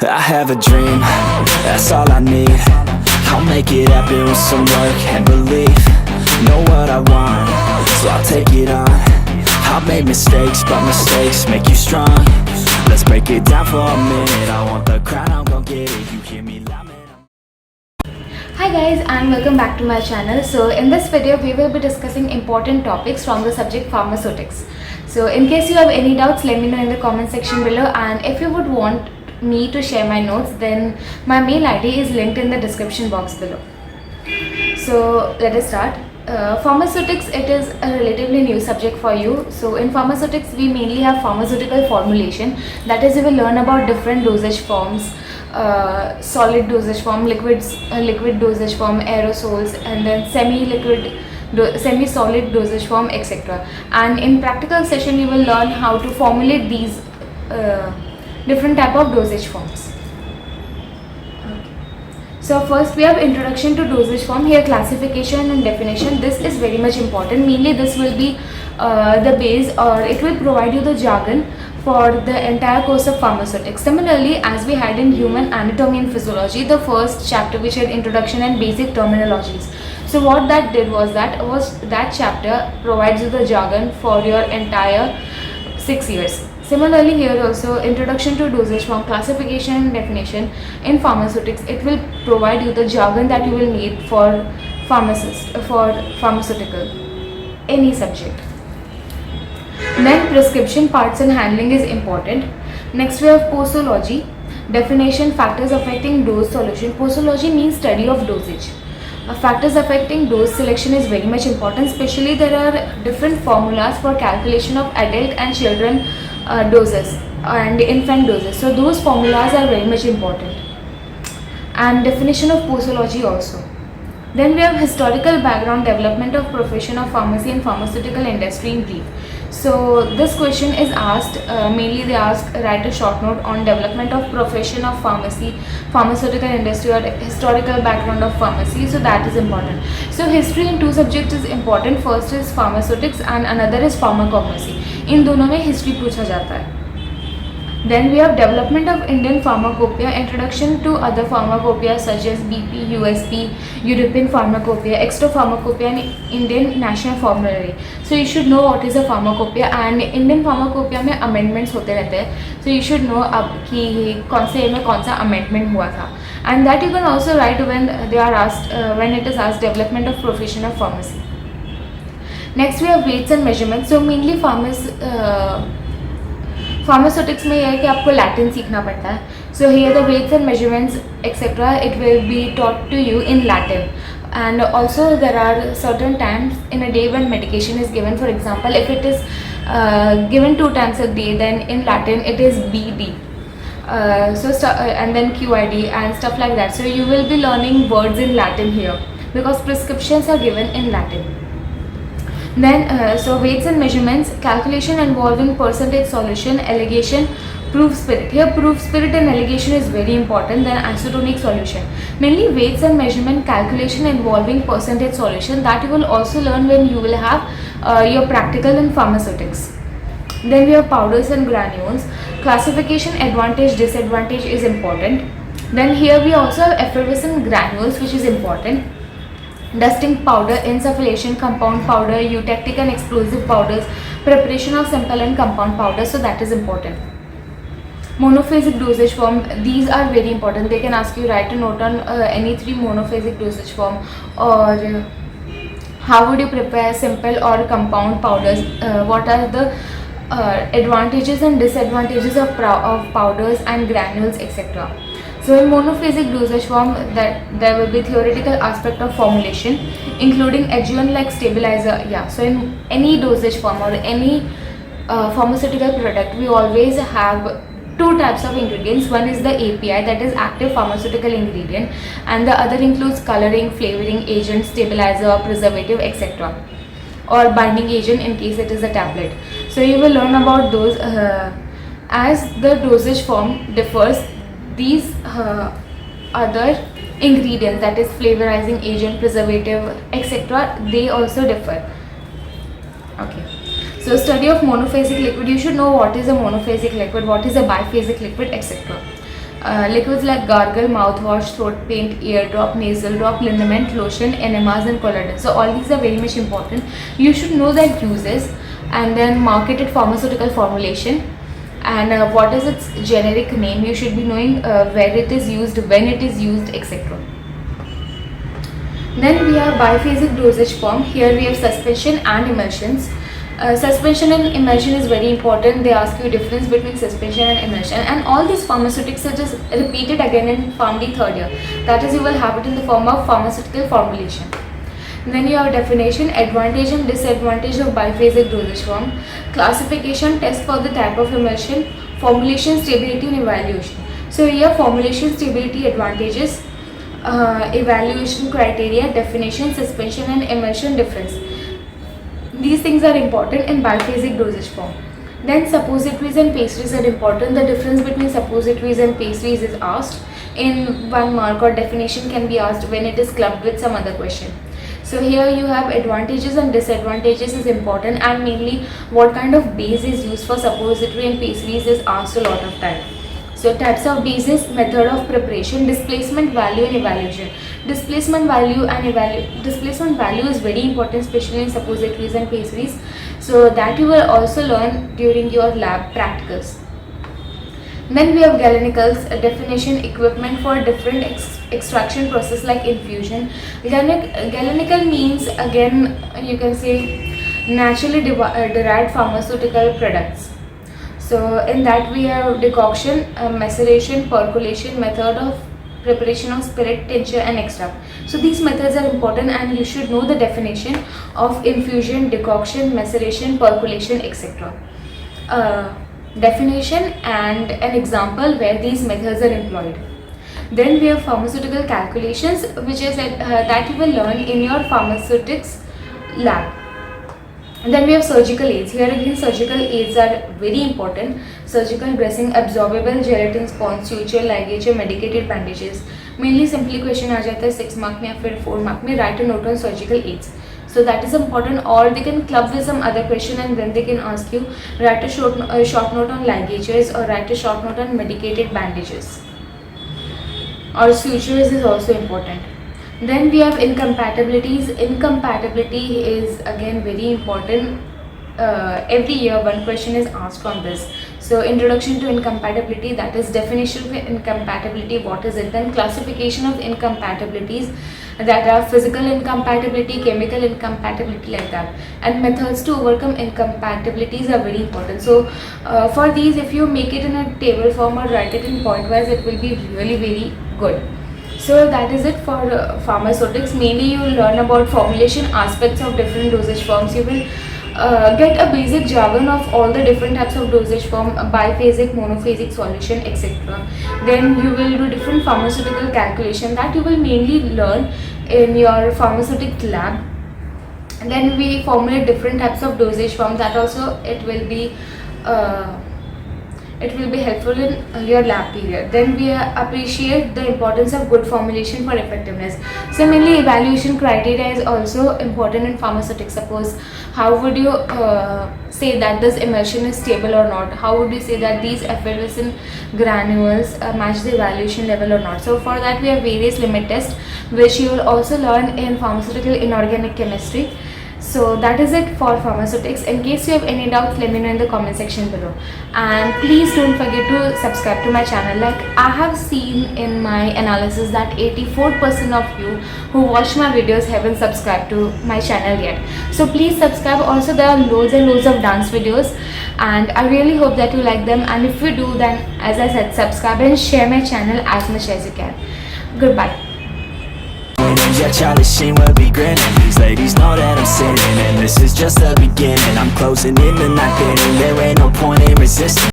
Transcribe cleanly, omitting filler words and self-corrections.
I have a dream, that's all I need. I'll make it happen with some work and belief. Know what I want, so I'll take it on. I've made mistakes, but mistakes make you strong. Let's break it down for a minute. I want the crown, I'm gon' get it. You hear me loud, man. Hi guys, and welcome back to my channel. So in this video we will be discussing important topics from the subject pharmaceutics. So in case you have any doubts, let me know in the comment section below, and if you would want me to share my notes, then my mail ID is linked in the description box below. So let us start. Pharmaceutics, it is a relatively new subject for you. So in pharmaceutics we mainly have pharmaceutical formulation, that is, you will learn about different dosage forms, solid dosage form, liquid dosage form, aerosols, and then semi-solid dosage form, etc. And in practical session you will learn how to formulate these different type of dosage forms. So first we have introduction to dosage form. Here classification and definition, this is very much important. Mainly this will be the base, or it will provide you the jargon for the entire course of pharmaceutics. Similarly, as we had in human anatomy and physiology, the first chapter which had introduction and basic terminologies. So what that did was that chapter provides you the jargon for your entire 6 years. Similarly, here also introduction to dosage form, classification and definition in pharmaceutics, it will provide you the jargon that you will need for pharmaceutical, any subject. Then prescription parts and handling is important. Next we have posology, definition, factors affecting dose solution. Posology means study of dosage. Factors affecting dose selection is very much important, especially there are different formulas for calculation of adult and children doses and infant doses. So those formulas are very much important. And definition of posology also. Then we have historical background, development of profession of pharmacy and pharmaceutical industry in brief. So this question is asked, mainly they ask write a short note on development of profession of pharmacy, pharmaceutical industry, or historical background of pharmacy. So that is important. So history in two subjects is important. First is pharmaceutics and another is pharmacognosy. In दोनों में history पूछा जाता है. Then we have development of Indian pharmacopoeia, introduction to other pharmacopoeia such as BP, USP, European pharmacopoeia, extra pharmacopoeia, and Indian national formulary. So you should know what is a pharmacopoeia, and Indian pharmacopoeia में amendments होते रहते हैं. So you should know अब कि कौन से में कौन सा amendment हुआ था. And that you can also write when they are asked, when it is asked development of profession of pharmacy. Next we have weights and measurements. So mainly pharmaceutics में यह है कि आपको Latin सीखना पड़ता है. So here the weights and measurements etc. it will be taught to you in Latin. And also there are certain times in a day when medication is given. For example, if it is given 2 times a day, then in Latin it is BD. And then QID and stuff like that. So you will be learning words in Latin here because prescriptions are given in Latin. Then so weights and measurements, calculation involving percentage solution, alligation, proof spirit. Here proof spirit and alligation is very important. Then isotonic solution, mainly weights and measurement, calculation involving percentage solution, that you will also learn when you will have your practical in pharmaceutics. Then we have powders and granules, classification, advantage, disadvantage is important. Then here we also have effervescent granules, which is important. Dusting powder, insufflation, compound powder, eutectic and explosive powders, preparation of simple and compound powder. So that is important. Monophasic dosage form, these are very important. They can ask you write a note on any 3 monophasic dosage form, or how would you prepare simple or compound powders, what are the advantages and disadvantages of powders and granules, etc. So in monophasic dosage form, that there will be theoretical aspect of formulation, including adjuvant like stabilizer. Yeah, so in any dosage form or any pharmaceutical product, we always have 2 types of ingredients. One is the API, that is active pharmaceutical ingredient, and the other includes coloring, flavoring agent, stabilizer, preservative, etc. or binding agent in case it is a tablet. So you will learn about those. As the dosage form differs, these other ingredients, that is flavorizing agent, preservative, etc., they also differ. Okay, so study of monophasic liquid, you should know what is a monophasic liquid, what is a biphasic liquid, etc. Liquids like gargle, mouthwash, throat paint, ear drop, nasal drop, liniment, lotion, enemas and collagen. So all these are very much important. You should know their uses, and then marketed pharmaceutical formulation, and what is its generic name. You should be knowing where it is used, when it is used, etc. Then we have biphasic dosage form. Here we have suspension and emulsions. Suspension and emulsion is very important. They ask you difference between suspension and emulsion, and all these pharmaceutics are just repeated again in PharmD third year. That is, you will have it in the form of pharmaceutical formulation. Then you have definition, advantage and disadvantage of biphasic dosage form, classification, test for the type of emulsion, formulation, stability and evaluation. So here formulation, stability, advantages, evaluation criteria, definition, suspension and emulsion difference. These things are important in biphasic dosage form. Then suppositories and pastries are important. The difference between suppositories and pastries is asked in 1 mark, or definition can be asked when it is clubbed with some other question. So here you have advantages and disadvantages is important, and mainly what kind of base is used for suppository and pastries is asked a lot of time. So types of bases, method of preparation, displacement value and evaluation. Displacement value is very important, especially in suppositories and pastries. So that you will also learn during your lab practicals. Then we have galenicals, a definition, equipment for different extraction process like infusion. Galenical means, again you can say, naturally derived pharmaceutical products. So in that we have decoction, maceration, percolation, method of preparation of spirit, tincture and extract. So these methods are important, and you should know the definition of infusion, decoction, maceration, percolation, etc. Definition and an example where these methods are employed. Then we have pharmaceutical calculations, which is that you will learn in your pharmaceutics lab. And then we have surgical aids. Here again surgical aids are very important. Surgical dressing, absorbable gelatin sponge, suture, ligature, medicated bandages. Mainly simply question आ जाता है 6 mark में या फिर 4 mark में, write a note on surgical aids. So that is important, or they can club with some other question and then they can ask you write a short note on ligatures, or write a short note on medicated bandages. Or sutures is also important. Then we have incompatibilities. Incompatibility is again very important. Every year one question is asked on this. So introduction to incompatibility, that is definition of incompatibility, what is it, then classification of incompatibilities, that are physical incompatibility, chemical incompatibility, like that, and methods to overcome incompatibilities are very important. So for these, if you make it in a table form or write it in point wise, it will be really very good. So that is it for pharmaceutics. Mainly you will learn about formulation aspects of different dosage forms. You will get a basic jargon of all the different types of dosage form, biphasic, monophasic, solution, etc. Then you will do different pharmaceutical calculation that you will mainly learn in your pharmaceutics lab. And then we formulate different types of dosage form, that also it will be helpful in your lab period. Then we appreciate the importance of good formulation for effectiveness. So mainly evaluation criteria is also important in pharmaceutics. Suppose how would you say that this emulsion is stable or not? How would you say that these effervescent granules match the evaluation level or not? So for that we have various limit tests, which you will also learn in pharmaceutical inorganic chemistry. So that is it for pharmaceutics. In case you have any doubts, let me know in the comment section below, and please don't forget to subscribe to my channel. Like I have seen in my analysis that 84% of you who watch my videos haven't subscribed to my channel yet. So please subscribe. Also there are loads and loads of dance videos, and I really hope that you like them, and if you do, then as I said, subscribe and share my channel as much as you can. Goodbye. Yeah, Charlie Sheen will be grinning. These ladies know that I'm sinning, and this is just the beginning. I'm closing in the night inning. There ain't no point in resisting.